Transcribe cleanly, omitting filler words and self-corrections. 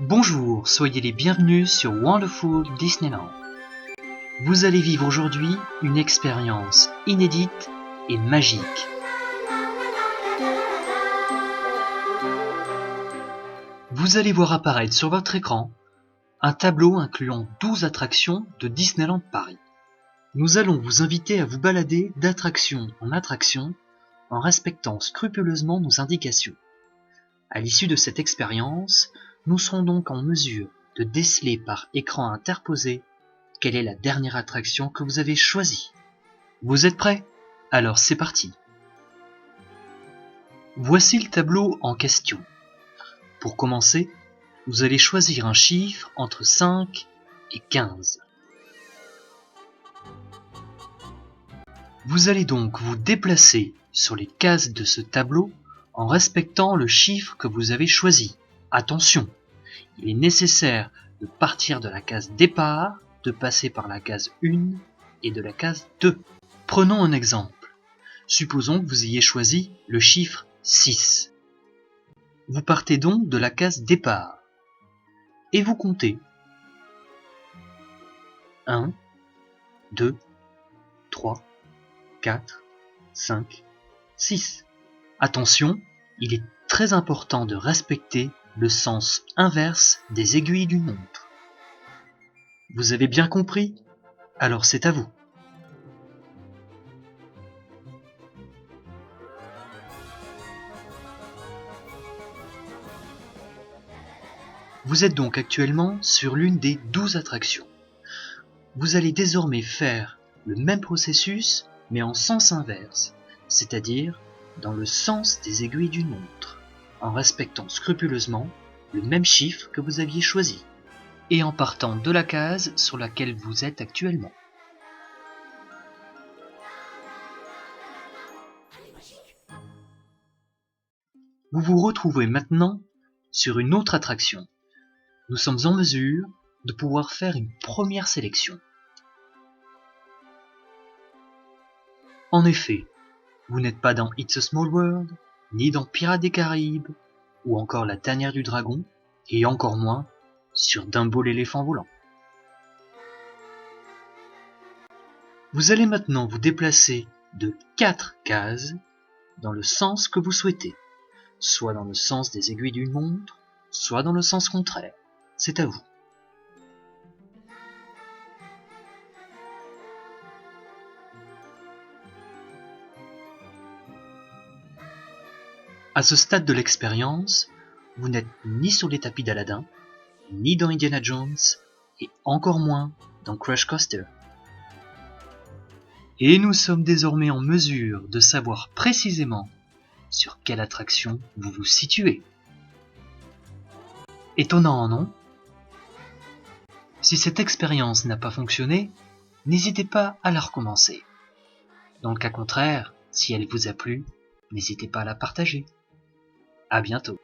Bonjour, soyez les bienvenus sur Wonderful Disneyland. Vous allez vivre aujourd'hui une expérience inédite et magique. Vous allez voir apparaître sur votre écran un tableau incluant 12 attractions de Disneyland Paris. Nous allons vous inviter à vous balader d'attraction en attraction en respectant scrupuleusement nos indications. À l'issue de cette expérience, nous serons donc en mesure de déceler par écran interposé quelle est la dernière attraction que vous avez choisie. Vous êtes prêts ? Alors c'est parti. Voici le tableau en question. Pour commencer, vous allez choisir un chiffre entre 5 et 15. Vous allez donc vous déplacer sur les cases de ce tableau en respectant le chiffre que vous avez choisi. Attention, il est nécessaire de partir de la case départ, de passer par la case 1 et de la case 2. Prenons un exemple. Supposons que vous ayez choisi le chiffre 6. Vous partez donc de la case départ et vous comptez 1, 2, 3, 4, 5, 6. Attention, il est très important de respecter le sens inverse des aiguilles d'une montre. Vous avez bien compris ? Alors c'est à vous. Vous êtes donc actuellement sur l'une des 12 attractions. Vous allez désormais faire le même processus mais en sens inverse, c'est-à-dire dans le sens des aiguilles d'une montre, en respectant scrupuleusement le même chiffre que vous aviez choisi, et en partant de la case sur laquelle vous êtes actuellement. Vous vous retrouvez maintenant sur une autre attraction. Nous sommes en mesure de pouvoir faire une première sélection. En effet, vous n'êtes pas dans It's a Small World, ni dans Pirates des Caraïbes, ou encore La Tanière du Dragon, et encore moins sur Dumbo l'éléphant volant. Vous allez maintenant vous déplacer de 4 cases dans le sens que vous souhaitez, soit dans le sens des aiguilles d'une montre, soit dans le sens contraire. C'est à vous. À ce stade de l'expérience, vous n'êtes ni sur les tapis d'Aladin, ni dans Indiana Jones, et encore moins dans Crush Coaster. Et nous sommes désormais en mesure de savoir précisément sur quelle attraction vous vous situez. Étonnant, non ? Si cette expérience n'a pas fonctionné, n'hésitez pas à la recommencer. Dans le cas contraire, si elle vous a plu, n'hésitez pas à la partager. À bientôt.